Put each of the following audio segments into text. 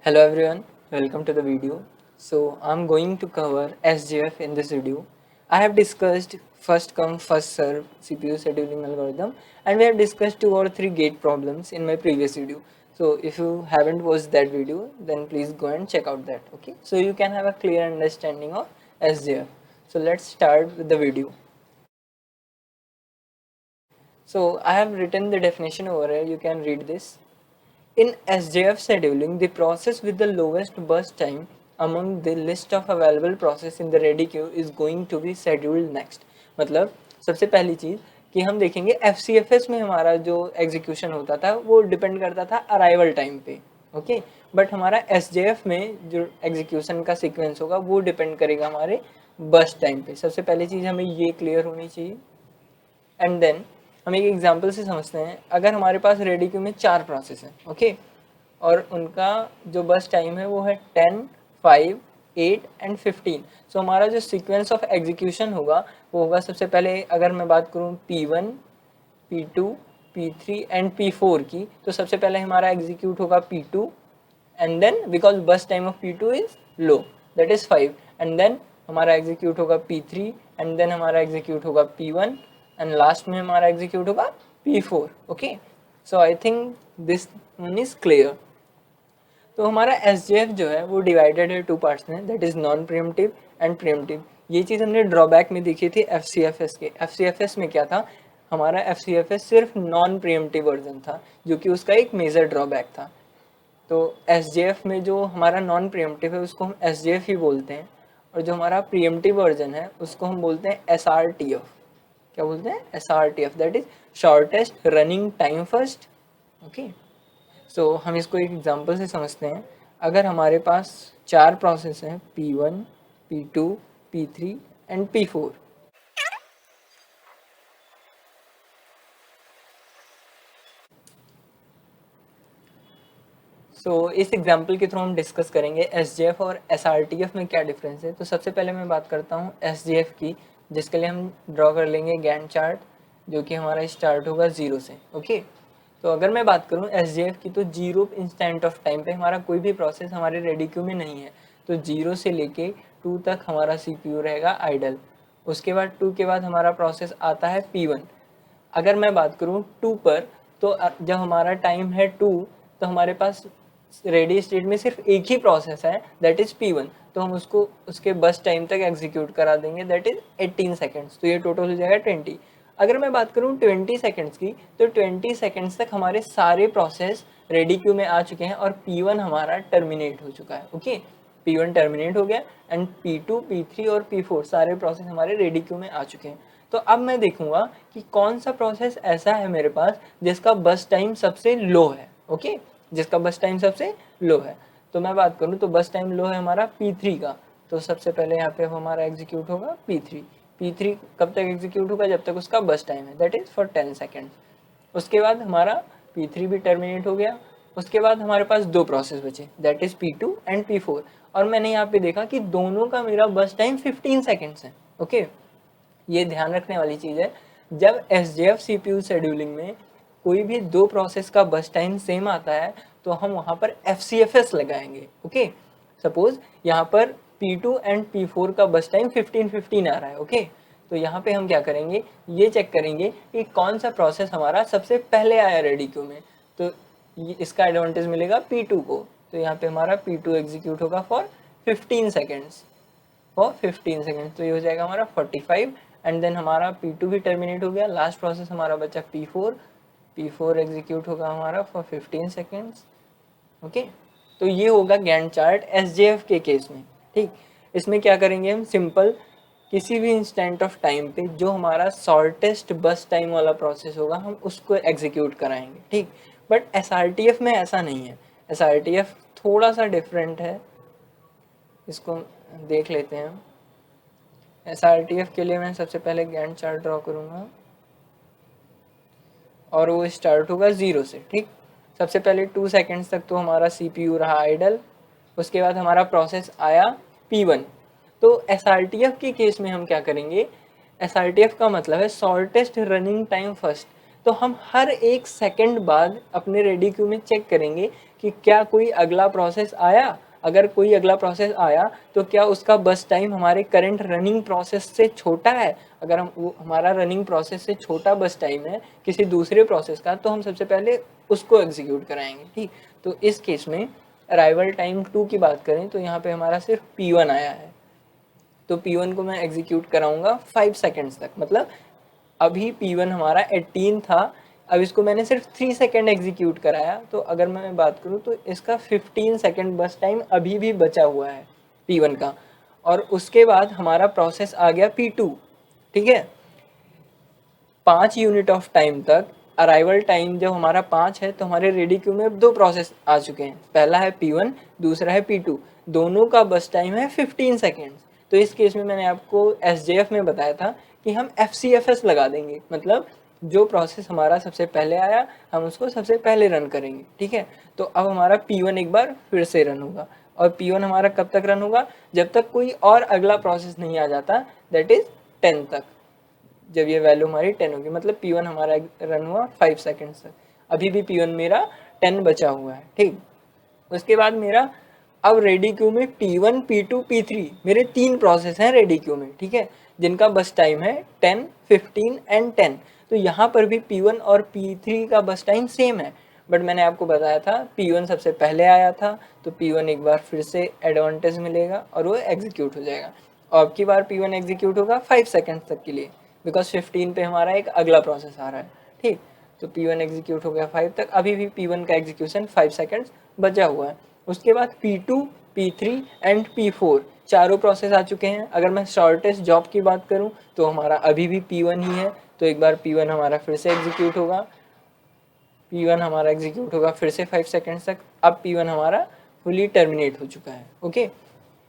Hello everyone, welcome to the video. So I'm going to cover SJF in this video. I have discussed first come first serve CPU scheduling algorithm and we have discussed 2 or 3 gate problems in my previous video. So if you haven't watched that video then please go and check out that, okay? So you can have a clear understanding of SJF. So let's start with the video. So I have written the definition over here, you can read this. In SJF scheduling, the process with the lowest burst time among the list of available process in the ready queue is going to be scheduled next. मतलब सबसे पहली चीज़ कि हम देखेंगे FCFS में हमारा जो execution होता था वो डिपेंड करता था अराइवल टाइम पे, ओके, बट हमारा SJF में जो एग्जीक्यूशन का सीक्वेंस होगा वो डिपेंड करेगा हमारे बर्स्ट टाइम पे. सबसे पहली चीज़ हमें ये क्लियर होनी चाहिए. एंड देन हम एक एग्जांपल से समझते हैं. अगर हमारे पास रेडी क्यू में 4 प्रोसेस हैं, ओके, और उनका जो बस टाइम है वो है 10, 5, 8 एंड 15. सो हमारा जो सीक्वेंस ऑफ एग्जीक्यूशन होगा वो होगा सबसे पहले अगर मैं बात करूँ P1, P2, P3 and P4 की, तो सबसे पहले हमारा एग्जीक्यूट होगा P2 and then because burst time of P2 is low that is 5 and then हमारा एग्जीक्यूट होगा P3 एंड देन हमारा एग्जीक्यूट होगा P1 एंड लास्ट में हमारा एग्जीक्यूट होगा P4. Okay, so I think this one is clear. तो हमारा SJF जो है वो डिवाइडेड है 2 पार्ट्स में, that is non pre-emptive and pre-emptive. ये चीज़ हमने ड्रॉबैक में देखी थी FCFS के. FCFS में क्या था, हमारा FCFS सिर्फ नॉन प्रीएम्प्टिव वर्जन था जो कि उसका एक मेजर ड्रॉबैक था. तो SJF में जो हमारा नॉन प्रीएम्प्टिव है उसको हम SJF ही बोलते हैं, और जो हमारा प्रीएम्प्टिव वर्जन है उसको हम बोलते हैं SRTF. क्या बोलते हैं? SRTF, that is shortest running time first. Okay, so हम इसको एक एग्जांपल से समझते हैं. अगर हमारे पास 4 प्रोसेस हैं P1, P2, P3 and P4. सो इस एग्जांपल के थ्रू हम डिस्कस करेंगे SJF और SRTF में क्या डिफरेंस है. तो सबसे पहले मैं बात करता हूँ SJF की, जिसके लिए हम ड्रॉ कर लेंगे गैंट चार्ट जो कि हमारा स्टार्ट होगा 0 से. ओके, तो अगर मैं बात करूँ SJF की, तो 0 इंस्टेंट ऑफ टाइम पे हमारा कोई भी प्रोसेस हमारे रेडी क्यू में नहीं है. तो 0 से लेके 2 तक हमारा CPU रहेगा आइडल. उसके बाद 2 के बाद हमारा प्रोसेस आता है P1. अगर मैं बात करूँ 2 पर, तो जब हमारा टाइम है 2 तो हमारे पास रेडी स्टेट में सिर्फ एक ही प्रोसेस है दैट इज P1. तो हम उसको उसके बस टाइम तक एग्जीक्यूट करा देंगे दैट इज 18 सेकेंड्स. तो ये टोटल हो जाएगा 20. अगर मैं बात करूँ 20 सेकेंड्स की, तो 20 सेकेंड्स तक हमारे सारे प्रोसेस रेडी क्यू में आ चुके हैं और P1 हमारा टर्मिनेट हो चुका है. ओके, P1 टर्मिनेट हो गया एंड P2, P3 और P4 सारे प्रोसेस हमारे रेडी क्यू में आ चुके हैं. तो अब मैं देखूंगा कि कौन सा प्रोसेस ऐसा है मेरे पास जिसका बस टाइम सबसे लो है. ओके, जिसका बस टाइम सबसे लो है. तो मैं बात करूँ तो बस टाइम लो है हमारा P3 का. तो सबसे पहले यहाँ पे हमारा एग्जीक्यूट होगा P3. P3 कब तक एग्जीक्यूट होगा, जब तक उसका बस टाइम है, दैट इज फॉर 10 सेकेंड. उसके बाद हमारा P3 भी टर्मिनेट हो गया. उसके बाद हमारे पास 2 प्रोसेस बचे that is P2 and P4. और मैंने यहाँ पे देखा कि दोनों का मेरा बस टाइम 15 सेकेंड्स है. ओके, ये ध्यान रखने वाली चीज़ है. जब SJF CPU शेड्यूलिंग में कोई भी 2 प्रोसेस का बस टाइम सेम आता है तो हम वहाँ पर FCFS लगाएंगे. ओके, सपोज यहाँ पर P2 एंड P4 का बस टाइम 15-15 आ रहा है. ओके, तो यहाँ पे हम क्या करेंगे, ये चेक करेंगे कि कौन सा प्रोसेस हमारा सबसे पहले आया रेडी क्यू में. तो इसका एडवांटेज मिलेगा P2 को. तो यहाँ पे हमारा P2 एग्जीक्यूट होगा फॉर 15 सेकेंड्स. तो ये हो जाएगा हमारा 45 एंड देन हमारा P2 भी टर्मिनेट हो गया. लास्ट प्रोसेस हमारा बचा P4 एग्जीक्यूट होगा हमारा फॉर 15 सेकेंड्स. ओके, तो ये होगा गैंट चार्ट SJF के केस में. ठीक, इसमें क्या करेंगे हम, सिंपल किसी भी इंस्टेंट ऑफ टाइम पे जो हमारा शॉर्टेस्ट बस टाइम वाला प्रोसेस होगा हम उसको एग्जीक्यूट कराएंगे. ठीक, बट SRTF में ऐसा नहीं है. SRTF थोड़ा सा डिफरेंट है, इसको देख लेते हैं. SRTF के लिए मैं सबसे पहले गैंट चार्ट ड्रॉ करूँगा और वो स्टार्ट होगा 0 से. ठीक, सबसे पहले 2 सेकेंड्स तक तो हमारा CPU रहा आइडल. उसके बाद हमारा प्रोसेस आया P1. तो SRTF के केस में हम क्या करेंगे, SRTF का मतलब है शॉर्टेस्ट रनिंग टाइम फर्स्ट. तो हम हर एक सेकंड बाद अपने रेडी क्यू में चेक करेंगे कि क्या कोई अगला प्रोसेस आया। अगर कोई अगला प्रोसेस आया तो क्या उसका बस टाइम हमारे करंट रनिंग प्रोसेस से छोटा है। अगर हमारा रनिंग प्रोसेस से छोटा बस टाइम है किसी दूसरे प्रोसेस का, तो हम सबसे पहले उसको एग्जीक्यूट कराएंगे। ठीक, तो इस केस में अराइवल टाइम 2 की बात करें तो यहाँ पे हमारा सिर्फ P1 आया है, तो P1 को मैं एग्जीक्यूट कराऊंगा 5 सेकेंड्स तक। मतलब अभी P1 हमारा 18 था, अब इसको मैंने सिर्फ 3 सेकेंड एग्जीक्यूट कराया, तो अगर मैं बात करूँ तो इसका 15 सेकेंड बस टाइम अभी भी बचा हुआ है P1 का। और उसके बाद हमारा प्रोसेस आ गया P2। ठीक है, 5 यूनिट ऑफ टाइम तक अराइवल टाइम जब हमारा 5 है तो हमारे रेडी क्यू में 2 प्रोसेस आ चुके हैं, पहला है P1, दूसरा है P2। दोनों का बस टाइम है 15 सेकेंड्स। तो इस केस में मैंने आपको SJF में बताया था कि हम FCFS लगा देंगे, मतलब जो प्रोसेस हमारा सबसे पहले आया हम उसको सबसे पहले रन करेंगे। ठीक है, तो अब हमारा P1 एक बार फिर से रन होगा, और P1 हमारा कब तक रन होगा, जब तक कोई और अगला प्रोसेस नहीं आ जाता, दैट इज 10 तक। जब ये वैल्यू हमारी 10 होगी, मतलब P1 हमारा रन हुआ 5 सेकेंड्स तक, अभी भी P1 मेरा 10 बचा हुआ है। ठीक, उसके बाद मेरा अब रेडी क्यू में P1, P2, P3 मेरे 3 प्रोसेस हैं रेडी क्यू में। ठीक है, जिनका बस टाइम है 10, 15 एंड 10। तो यहाँ पर भी P1 और P3 का बस टाइम सेम है, बट मैंने आपको बताया था P1 सबसे पहले आया था, तो P1 एक बार फिर से एडवांटेज मिलेगा और वो एग्जीक्यूट हो जाएगा। और अब की बार P1 एग्जीक्यूट होगा 5 सेकेंड तक के लिए, बिकॉज 15 पे हमारा एक अगला प्रोसेस आ रहा है। ठीक, तो P1 एग्जीक्यूट हो गया 5 तक, अभी भी P1 का एग्जीक्यूशन 5 सेकेंड्स बचा हुआ है। उसके बाद P2, P3 एंड P4 चारों प्रोसेस आ चुके हैं। अगर मैं शॉर्टेस्ट जॉब की बात करूं तो हमारा अभी भी P1 ही है, तो एक बार P1 हमारा फिर से एग्जीक्यूट होगा, P1 हमारा एग्जीक्यूट होगा फिर से 5 सेकेंड्स तक। अब P1 हमारा फुली टर्मिनेट हो चुका है। ओके,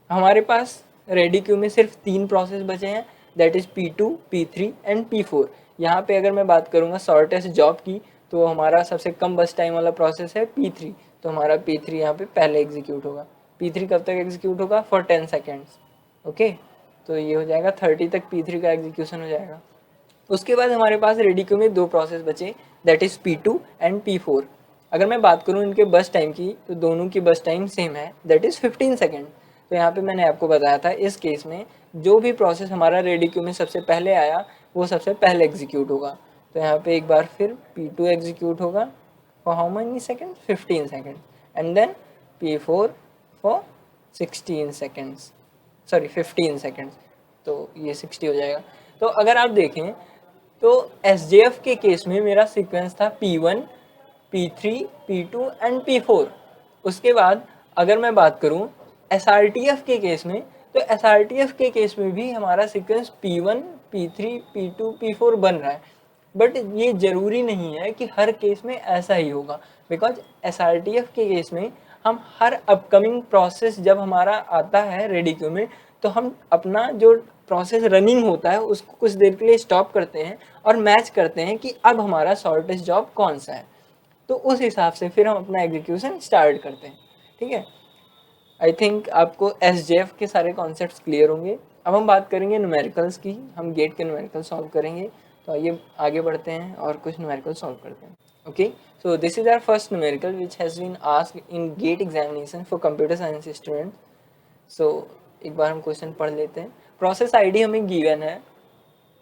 हमारे पास रेडी क्यू में सिर्फ 3 प्रोसेस बचे हैं, that is P2, P3 and P4। यहाँ पे अगर मैं बात करूँगा शॉर्टेस्ट जॉब की, तो हमारा सबसे कम बस टाइम वाला प्रोसेस है P3, तो हमारा P3 यहाँ पे पहले एग्जीक्यूट होगा। P3 कब तक एग्जीक्यूट होगा, फॉर 10 सेकेंड्स। ओके, तो ये हो जाएगा 30 तक P3 का एग्जीक्यूशन हो जाएगा। उसके बाद हमारे पास रेडी क्यू में 2 प्रोसेस बचे, that is P2 and P4। अगर मैं बात करूँ इनके बस टाइम की, तो दोनों की बस टाइम सेम है, दैट इज 15 सेकेंड। तो यहाँ पे मैंने आपको बताया था इस केस में जो भी प्रोसेस हमारा रेडी क्यू में सबसे पहले आया वो सबसे पहले एग्जीक्यूट होगा। तो यहाँ पे एक बार फिर P2 एग्जीक्यूट होगा for how many second, 15 second, and then P4 for 16 seconds, sorry 15 seconds, तो ये 60 हो जाएगा। तो अगर आप देखें तो SJF के केस में मेरा सीक्वेंस था P1, P3, P2 and P4। उसके बाद अगर मैं बात करूं SRTF के केस में, तो SRTF के केस में भी हमारा sequence P1, P3, P2, P4 बन रहा है, बट ये जरूरी नहीं है कि हर केस में ऐसा ही होगा, बिकॉज SRTF के केस में हम हर अपकमिंग प्रोसेस जब हमारा आता है रेडी क्यू में, तो हम अपना जो प्रोसेस रनिंग होता है उसको कुछ देर के लिए स्टॉप करते हैं और मैच करते हैं कि अब हमारा शॉर्टेस्ट जॉब कौन सा है, तो उस हिसाब से फिर हम अपना एग्जीक्यूशन स्टार्ट करते हैं। ठीक है, आई थिंक आपको SJF के सारे कॉन्सेप्ट्स क्लियर होंगे। अब हम बात करेंगे न्यूमेरिकल्स की, हम गेट के न्यूमेरिकल सॉल्व करेंगे। तो आइए आगे बढ़ते हैं और कुछ न्यूमेरिकल सॉल्व करते हैं। Okay, so this is our first numerical which has been asked in GATE examination for computer science student. So एक बार हम क्वेश्चन पढ़ लेते हैं। प्रोसेस आईडी हमें गिवन है,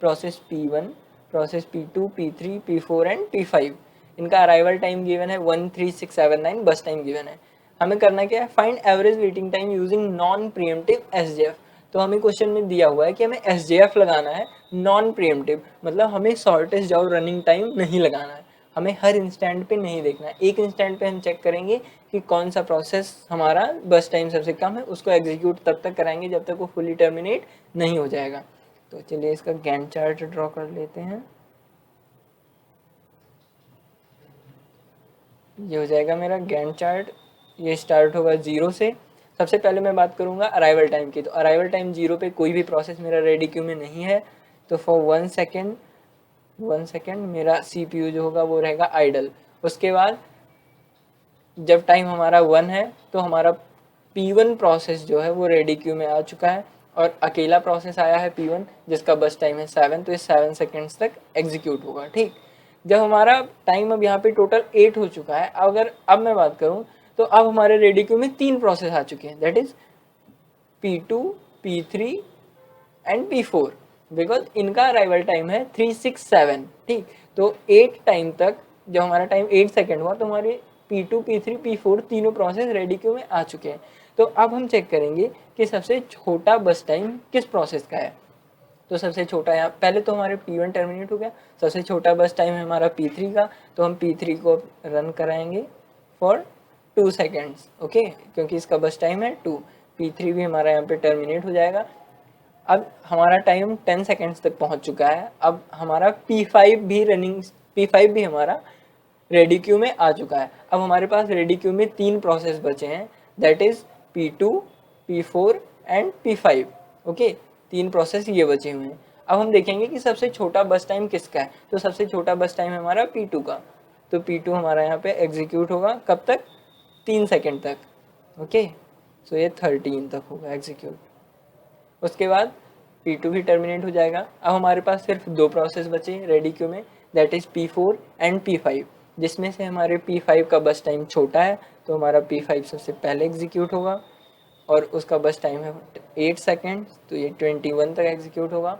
process P1, process P2, P3, P4 and P5। इनका arrival time given है 13679, बस टाइम गिवन है। हमें करना क्या है, find average waiting time using non pre-emptive SJF। तो हमें क्वेश्चन में दिया हुआ है कि हमें SJF लगाना है नॉन प्रीएम्प्टिव, मतलब हमें शॉर्टेस्ट जॉब रनिंग टाइम नहीं लगाना है, हमें हर इंस्टेंट पे नहीं देखना है। एक इंस्टेंट पे हम चेक करेंगे कि कौन सा प्रोसेस हमारा बस टाइम सबसे कम है, उसको एग्जीक्यूट तब तक कराएंगे जब तक वो फुली टर्मिनेट नहीं हो जाएगा। तो चलिए इसका गैंट चार्ट ड्रॉ कर लेते हैं। ये हो जाएगा मेरा गैंट चार्ट। ये स्टार्ट होगा 0 से। सबसे पहले मैं बात करूंगा अराइवल टाइम की, तो अराइवल टाइम 0 पे कोई भी प्रोसेस मेरा रेडी क्यू में नहीं है, तो फॉर 1 सेकेंड मेरा CPU जो होगा वो रहेगा आइडल। उसके बाद जब टाइम हमारा 1 है तो हमारा P1 प्रोसेस जो है वो रेडी क्यू में आ चुका है, और अकेला प्रोसेस आया है P1 जिसका बस टाइम है 7, तो ये 7 सेकेंड्स तक एग्जीक्यूट होगा। ठीक, जब हमारा टाइम अब यहाँ पे टोटल 8 हो चुका है, अगर अब मैं बात करूँ तो अब हमारे रेडी क्यू में 3 प्रोसेस आ चुके हैं, that is P2, P3 and P4, because इनका अराइवल टाइम है 367, ठीक। तो 8 टाइम तक, जब हमारा टाइम 8 सेकेंड हुआ तो हमारे P2, P3, P4 तीनों प्रोसेस रेडी क्यू में आ चुके हैं। तो अब हम चेक करेंगे कि सबसे छोटा बस टाइम किस प्रोसेस का है। तो सबसे छोटा यहाँ पहले तो हमारे P1 टर्मिनेट हो गया, सबसे छोटा बस टाइम है हमारा P3 का, तो हम P3 को रन कराएंगे फॉर 2 सेकेंड्स, ओके, क्योंकि इसका बस टाइम है 2। P3 भी हमारा यहाँ पे टर्मिनेट हो जाएगा। अब हमारा टाइम 10 सेकेंड्स तक पहुँच चुका है। अब हमारा P5 भी रनिंग, P5 भी हमारा रेडी क्यू में आ चुका है। अब हमारे पास रेडी क्यू में 3 प्रोसेस बचे हैं, that is P2, P4 and P5, okay. 3 process ये बचे हुए हैं। अब हम देखेंगे कि सबसे छोटा बस टाइम किसका है। तो सबसे छोटा बस टाइम है हमारा P2 का, तो P2 हमारा यहाँ पे एग्जीक्यूट होगा कब तक, 3 सेकेंड तक, ओके। सो ये 13 तक होगा एग्जीक्यूट। उसके बाद P2 भी टर्मिनेट हो जाएगा। अब हमारे पास सिर्फ 2 प्रोसेस बचे रेडी क्यू में, that is P4 and P5, जिसमें से हमारे P5 का बस टाइम छोटा है, तो हमारा P5 सबसे पहले एग्जीक्यूट होगा और उसका बस टाइम है 8 सेकेंड, तो ये 21 तक एग्जीक्यूट होगा।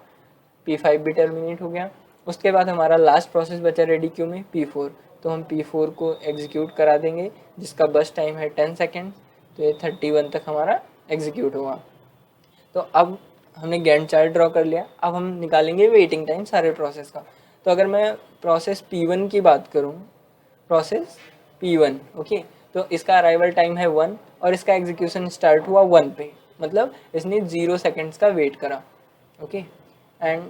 P5 भी टर्मिनेट हो गया। उसके बाद हमारा लास्ट प्रोसेस बचा रेडी क्यू में P4, तो हम P4 को एग्जीक्यूट करा देंगे, जिसका बस टाइम है 10 सेकेंड, तो ये 31 तक हमारा एग्जीक्यूट होगा। तो अब हमने गैंट चार्ट ड्रॉ कर लिया। अब हम निकालेंगे वेटिंग टाइम सारे प्रोसेस का। तो अगर मैं प्रोसेस P1 की बात करूँ, प्रोसेस P1, ओके, तो इसका अराइवल टाइम है 1 और इसका एग्जीक्यूशन स्टार्ट हुआ 1 पे, मतलब इसने 0 सेकेंड्स का वेट करा, ओके। एंड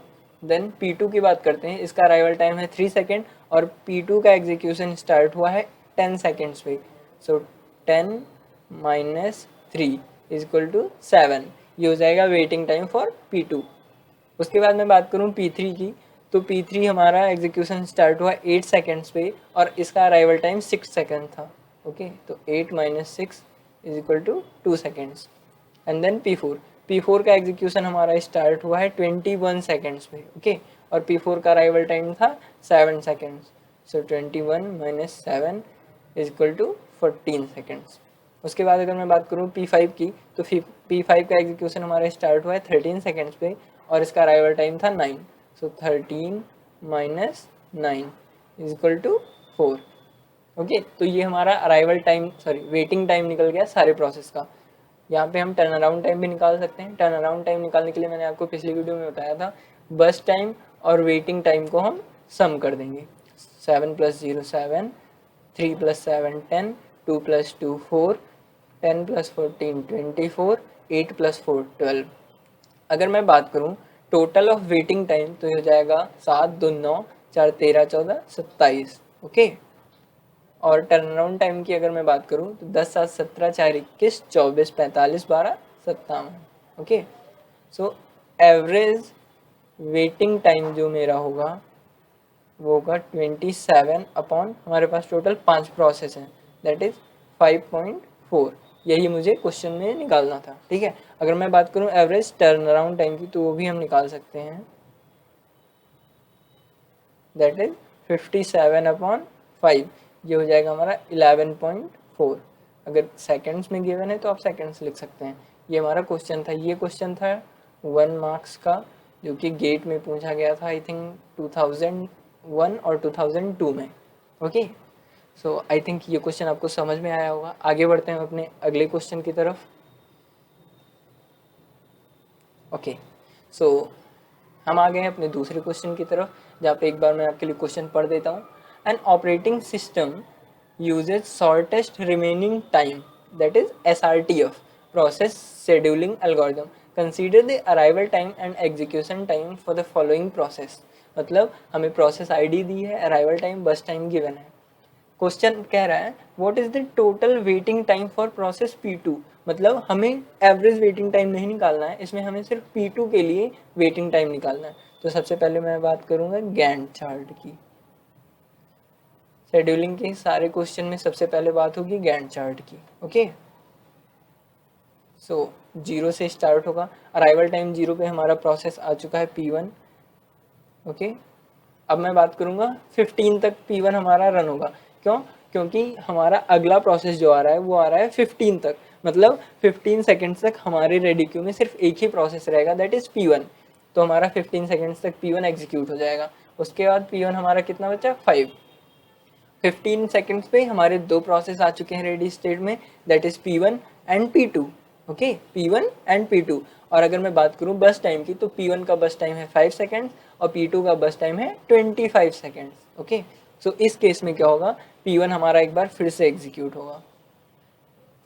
देन P2 की बात करते हैं, इसका अराइवल टाइम है 3 सेकेंड और P2 का एग्जीक्यूशन स्टार्ट हुआ है 10 सेकेंड्स पे, सो 10 माइनस 3 इज इक्वल टू 7, ये हो जाएगा वेटिंग टाइम फॉर P2। उसके बाद मैं बात करूँ P3 की, तो P3 हमारा एग्जीक्यूशन स्टार्ट हुआ 8 सेकेंड्स पे और इसका अराइवल टाइम 6 सेकेंड था, ओके। तो 8 minus 6 is equal to 2 seconds. And then P4 का एग्जीक्यूशन हमारा स्टार्ट हुआ है 21 सेकेंड्स पे, ओके, और P4 का अराइवल टाइम था 7 seconds, so 21 minus 7 is equal to 14 seconds. उसके बाद अगर मैं बात करूँ P5 की, तो P5 का एग्जीक्यूशन हमारा स्टार्ट हुआ है 13 सेकेंड्स पे और इसका अराइवल टाइम था 9, so 13 minus 9 is equal to 4, okay. तो ये हमारा arrival time, sorry waiting time निकल गया सारे प्रोसेस का। यहाँ पे हम टर्न अराउंड टाइम भी निकाल सकते हैं। टर्न अराउंड टाइम निकालने के लिए मैंने आपको पिछली वीडियो में बताया था, बस टाइम और वेटिंग टाइम को हम सम कर देंगे। 7 + 0 7, 3 + 7 10, 2 + 2 4, 10 + 14 24, 8 + 4 12। अगर मैं बात करूं टोटल ऑफ वेटिंग टाइम, तो ये हो जाएगा 7 2 9, 4 13 14 27, ओके। और टर्न अराउंड टाइम की अगर मैं बात करूं तो 10 7 17, 4 21, 24 45 12 57, okay. So average waiting time जो मेरा होगा वो होगा 27 अपॉन, हमारे पास टोटल 5 प्रोसेस हैं, दैट इज 5.4। यही मुझे क्वेश्चन में निकालना था, ठीक है। अगर मैं बात करूं एवरेज टर्न अराउंड टाइम की, तो वो भी हम निकाल सकते हैं, दैट इज 57 अपॉन 5, ये हो जाएगा हमारा 11.4। अगर सेकंड्स में गिवन है तो आप सेकंड्स लिख सकते हैं। ये हमारा क्वेश्चन था। ये क्वेश्चन था 1 मार्क्स का, जो कि गेट में पूछा गया था, आई थिंक 2001 और 2002 में, ओके। सो आई थिंक ये क्वेश्चन आपको समझ में आया होगा। आगे बढ़ते हैं अपने अगले क्वेश्चन की तरफ, ओके। सो हम आ गए हैं अपने दूसरे क्वेश्चन की तरफ, जहाँ पे एक बार मैं आपके लिए क्वेश्चन पढ़ देता हूँ। An operating system uses shortest remaining time, that is SRTF, process scheduling algorithm, consider the arrival time and execution time for the following process. मतलब हमें प्रोसेस ID दी है, arrival time, burst time given है। Question कह रहा है what is the total waiting time for process P2, मतलब हमें एवरेज वेटिंग टाइम नहीं निकालना है, इसमें हमें सिर्फ P2 के लिए वेटिंग टाइम निकालना है। तो सबसे पहले मैं बात करूंगा गैंट चार्ट की। शेड्यूलिंग के सारे क्वेश्चन में सबसे पहले बात होगी गैंट चार्ट की, ओके। सो 0 से स्टार्ट होगा, अराइवल टाइम 0 पे हमारा प्रोसेस आ चुका है P1, ओके। अब मैं बात करूँगा 15 तक P1 हमारा रन होगा। क्यों? क्योंकि हमारा अगला प्रोसेस जो आ रहा है वो आ रहा है 15 तक, मतलब 15 सेकेंड्स तक हमारे रेडी क्यू में सिर्फ एक ही प्रोसेस रहेगा, दैट इज़ P1। तो हमारा 15 सेकेंड्स तक P1 एग्जीक्यूट हो जाएगा। उसके बाद P1 हमारा कितना बचा? 5। 15 सेकेंड्स पे हमारे दो प्रोसेस आ चुके हैं रेडी स्टेट में, that is P1 and P2। Okay, P1 and P2। और अगर मैं बात करूं बस टाइम की, तो P1 का बस टाइम है 5 सेकेंड्स और P2 का बस टाइम है 25 सेकेंड्स। ओके, सो इस केस में क्या होगा, P1 हमारा एक बार फिर से एग्जीक्यूट होगा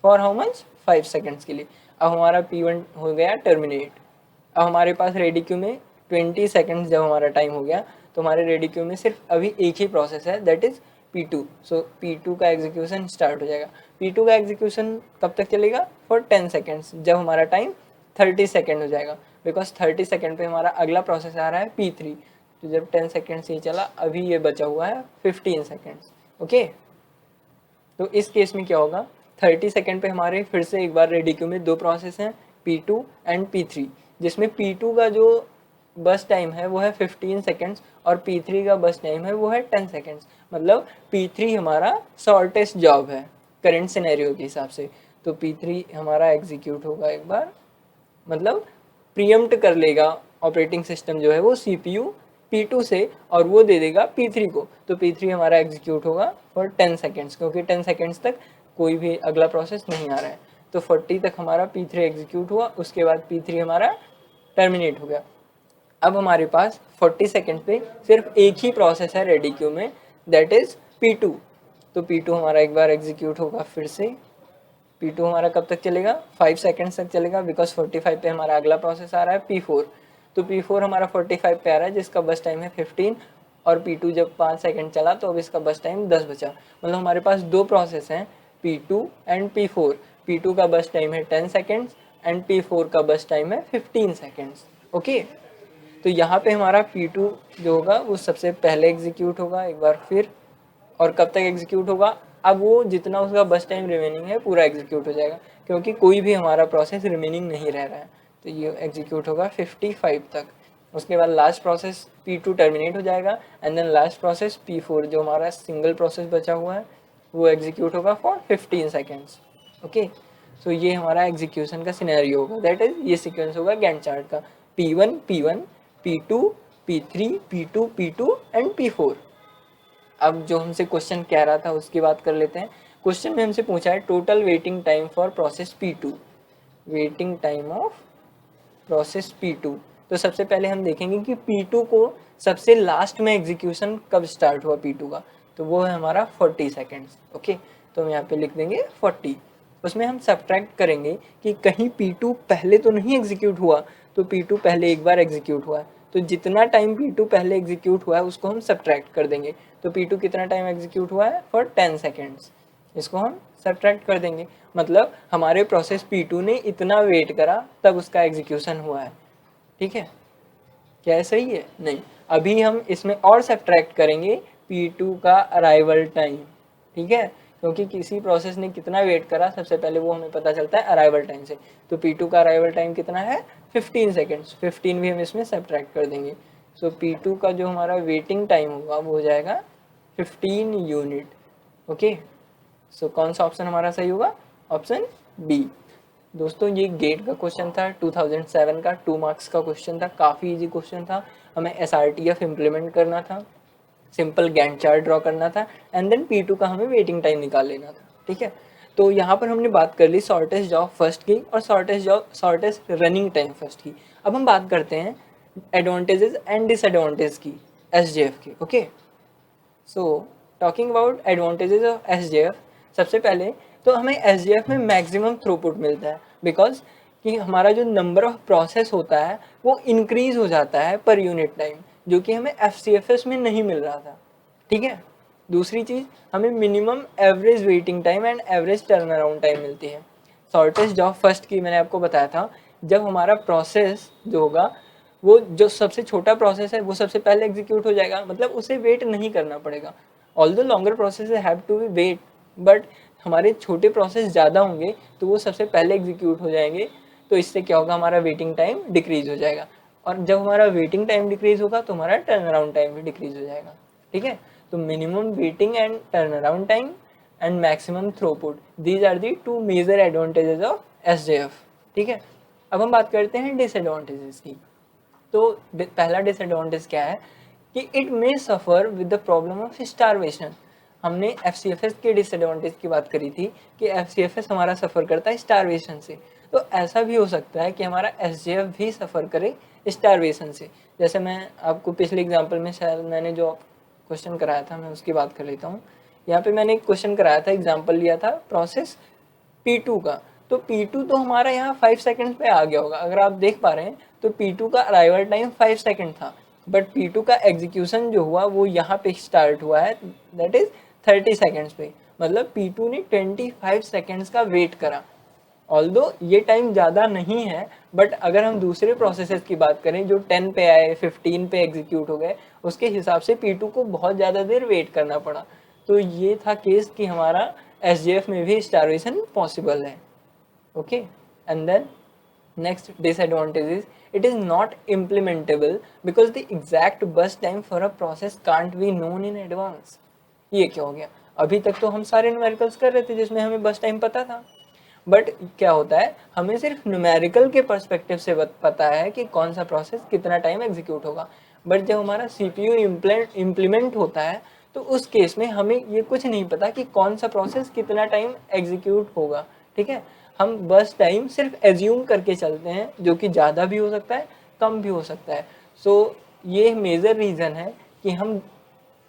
फॉर हाउ मच? 5 सेकेंड्स के लिए। अब हमारा P1 हो गया टर्मिनेट। अब हमारे पास रेडी क्यू में 20 सेकेंड्स जब हमारा टाइम हो गया, तो हमारे रेडी क्यू में सिर्फ अभी एक ही प्रोसेस है, that is P2। So P2 का एग्जीक्यूशन स्टार्ट हो जाएगा। P2 का एग्जीक्यूशन कब तक चलेगा? फॉर 10 सेकेंड्स, जब हमारा टाइम 30 सेकेंड हो जाएगा, बिकॉज 30 सेकेंड पे हमारा अगला प्रोसेस आ रहा है P3। तो जब 10 सेकेंड्स ही चला, अभी ये बचा हुआ है 15 सेकेंड्स। ओके, तो इस केस में क्या होगा, 30 सेकेंड पे हमारे फिर से एक बार रेडी क्यू में दो प्रोसेस हैं, P2 एंड P3, जिसमें P2 का जो बस टाइम है वो है 15 सेकेंड्स और P3 का बस टाइम है वो है 10 सेकेंड्स। मतलब P3 हमारा शॉर्टेस्ट जॉब है करेंट सिनेरियो के हिसाब से। तो P3 हमारा एग्जीक्यूट होगा एक बार, मतलब प्रीएम्प्ट कर लेगा ऑपरेटिंग सिस्टम जो है वो CPU P2 से, और वो दे देगा P3 को। तो P3 हमारा एग्जीक्यूट होगा फॉर 10 सेकेंड्स, क्योंकि 10 सेकेंड्स तक कोई भी अगला प्रोसेस नहीं आ रहा है। तो 40 तक हमारा P3 एग्जीक्यूट हुआ, उसके बाद P3 हमारा टर्मिनेट हो गया। अब हमारे पास 40 सेकेंड पे सिर्फ एक ही प्रोसेस है रेडी क्यू में, दैट इज P2। तो P2 हमारा एक बार एग्जीक्यूट होगा फिर से। P2 हमारा कब तक चलेगा? 5 सेकेंड्स तक चलेगा, बिकॉज 45 पे हमारा अगला प्रोसेस आ रहा है P4। तो P4 हमारा 45 पे आ रहा है, जिसका बस टाइम है 15, और P2 जब 5 सेकेंड चला तो अब इसका बस टाइम 10 बचा। मतलब हमारे पास दो प्रोसेस हैं, P2 एंड P4। P2 का बस टाइम है 10 सेकेंड्स एंड P4 का बस टाइम है 15 सेकेंड्स। ओके, तो यहाँ पे हमारा P2 जो होगा वो सबसे पहले एग्जीक्यूट होगा एक बार फिर, और कब तक एग्जीक्यूट होगा? अब वो जितना उसका बस टाइम रिमेनिंग है पूरा एग्जीक्यूट हो जाएगा, क्योंकि कोई भी हमारा प्रोसेस रिमेनिंग नहीं रह रहा है। तो ये एग्जीक्यूट होगा 55 तक। उसके बाद लास्ट प्रोसेस P2 टर्मिनेट हो जाएगा, and then last process P4 जो हमारा सिंगल प्रोसेस बचा हुआ है वो एग्जीक्यूट होगा फॉर 15 सेकेंड्स। ओके, सो ये हमारा एग्जीक्यूशन का सिनेरियो होगा, दैट इज ये सीक्वेंस होगा गैंट चार्ट का, P1 P1 P2 P3 P2 P2 and P4। अब जो हमसे क्वेश्चन कह रहा था उसकी बात कर लेते हैं। क्वेश्चन में हमसे पूछा है total waiting time for process P2, waiting time of process P2। तो सबसे पहले हम देखेंगे कि P2 को सबसे लास्ट में एग्जीक्यूशन कब स्टार्ट हुआ P2 का, तो वो है हमारा 40 सेकेंड्स। ओके, तो हम यहाँ पे लिख देंगे 40। उसमें हम सब्ट्रैक्ट करेंगे कि कहीं P2 पहले तो नहीं एग्जीक्यूट हुआ, तो P2 पहले एक बार एग्जीक्यूट हुआ है, तो जितना टाइम P2 पहले एग्जीक्यूट हुआ है उसको हम सब्ट्रैक्ट कर देंगे। तो P2 कितना टाइम एग्जीक्यूट हुआ है? फॉर 10 सेकेंड्स, इसको हम सब्ट्रैक्ट कर देंगे। मतलब हमारे प्रोसेस P2 ने इतना वेट करा तब उसका एग्जीक्यूशन हुआ है। ठीक है, क्या है सही है? नहीं, अभी हम इसमें और सब्ट्रैक्ट करेंगे P2 का अराइवल टाइम। ठीक है, क्योंकि किसी प्रोसेस ने कितना वेट करा सबसे पहले वो हमें पता चलता है अराइवल टाइम से। तो P2 का अराइवल टाइम कितना है? 15 सेकेंड्स। 15 भी हम इसमें सब्ट्रैक्ट कर देंगे। सो P2 का जो हमारा वेटिंग टाइम होगा वो हो जाएगा 15 यूनिट। ओके, सो कौन सा ऑप्शन हमारा सही होगा? Option B. दोस्तों ये गेट का क्वेश्चन था, 2007 का 2 मार्क्स का क्वेश्चन था, काफ़ी इजी क्वेश्चन था। हमें SRTF इम्प्लीमेंट करना था, सिंपल गैंट चार्ट ड्रॉ करना था, एंड देन P2 का हमें वेटिंग टाइम निकाल लेना था। ठीक है, तो यहाँ पर हमने बात कर ली शॉर्टेस्ट जॉब फर्स्ट की और शॉर्टेस्ट रनिंग टाइम फर्स्ट की। अब हम बात करते हैं एडवांटेजेस एंड डिसएडवांटेज की SJF की। Okay, so talking about advantages of SJF, सबसे पहले तो हमें SJF में मैक्सिमम थ्रूपुट मिलता है, बिकॉज कि हमारा जो नंबर ऑफ प्रोसेस होता है वो इंक्रीज हो जाता है पर यूनिट टाइम, जो कि हमें FCFS में नहीं मिल रहा था। ठीक है, दूसरी चीज़ हमें minimum average waiting time and average turn around time मिलती है। शॉर्टेस्ट जॉब फर्स्ट की मैंने आपको बताया था, जब हमारा प्रोसेस जो होगा वो जो सबसे छोटा प्रोसेस है वो सबसे पहले एग्जीक्यूट हो जाएगा, मतलब उसे वेट नहीं करना पड़ेगा। Although longer process have to be wait, but हमारे छोटे प्रोसेस ज़्यादा होंगे तो वो सबसे पहले एग्जीक्यूट हो जाएंगे। तो इससे क्या होगा, हमारा वेटिंग टाइम डिक्रीज हो जाएगा। और जब हमारा वेटिंग टाइम डिक्रीज होगा तो हमारा टर्न अराउंड टाइम भी डिक्रीज हो जाएगा, ठीक है। तो minimum waiting and turn around time and maximum throughput, these are the two major advantages of SJF, ठीक है। अब हम बात करते हैं डिसएडवांटेजेस की। तो पहला डिसएडवांटेज क्या है कि it may suffer with the problem of starvation. हमने एफ के डिसएडवांटेज की बात करी थी कि एफ हमारा सफ़र करता है स्टारवेशन से, तो ऐसा भी हो सकता है कि हमारा एस भी सफ़र करे स्टारवेशन से। जैसे मैं आपको पिछले एग्जाम्पल में शायद मैंने जो क्वेश्चन कराया था मैं उसकी बात कर लेता हूँ। यहाँ पे मैंने एक क्वेश्चन कराया था, एग्जाम्पल लिया था प्रोसेस P2 का। तो P2 तो हमारा यहाँ 5 सेकंड पे आ गया होगा, अगर आप देख पा रहे हैं तो P2 का अराइवल टाइम 5 सेकंड था, बट P2 का एग्जीक्यूशन जो हुआ वो यहाँ पे स्टार्ट हुआ है, दैट इज 30 सेकंड्स पे। मतलब P2 ने 25 सेकंड्स का वेट करा। ऑल्दो ये टाइम ज़्यादा नहीं है, बट अगर हम दूसरे प्रोसेसेस की बात करें जो 10 पे आए, 15 पे एग्जीक्यूट हो गए, उसके हिसाब से P2 को बहुत ज़्यादा देर वेट करना पड़ा। तो ये था केस कि हमारा SJF में भी स्टारवेशन पॉसिबल है, okay. And then next disadvantage is it is not implementable because the exact burst time for a process can't be known in advance। ये क्या हो गया, अभी तक तो हम सारे न्यूमेरिकल्स कर रहे थे जिसमें हमें बस टाइम पता था, बट क्या होता है हमें सिर्फ न्यूमेरिकल के पर्सपेक्टिव से पता है कि कौन सा प्रोसेस कितना टाइम एग्जीक्यूट होगा, बट जब हमारा CPU इम्प्लीमेंट होता है तो उस केस में हमें ये कुछ नहीं पता कि कौन सा प्रोसेस कितना टाइम एग्जीक्यूट होगा, ठीक है। हम बस टाइम सिर्फ एज्यूम करके चलते हैं, जो कि ज़्यादा भी हो सकता है कम भी हो सकता है। सो ये मेजर रीज़न है कि हम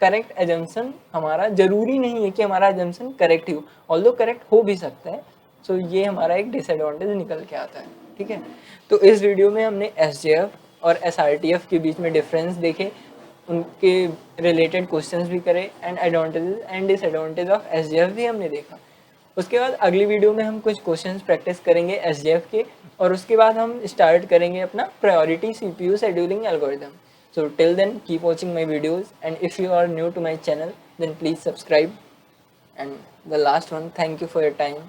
करेक्ट एजम्पशन, हमारा जरूरी नहीं है कि हमारा एजम्पशन करेक्ट ही हो, ऑल्दो करेक्ट हो भी सकता है। सो ये हमारा एक डिसएडवांटेज निकल के आता है, ठीक है। तो इस वीडियो में हमने SJF और SRTF के बीच में डिफरेंस देखे, उनके रिलेटेड क्वेश्चंस भी करे, and advantages and disadvantage of SJF भी हमने देखा। उसके बाद अगली वीडियो में हम कुछ क्वेश्चंस प्रैक्टिस करेंगे SJF के, और उसके बाद हम स्टार्ट करेंगे अपना priority CPU scheduling algorithm. So till then, keep watching my videos, and if you are new to my channel, then please subscribe. And the last one, thank you for your time.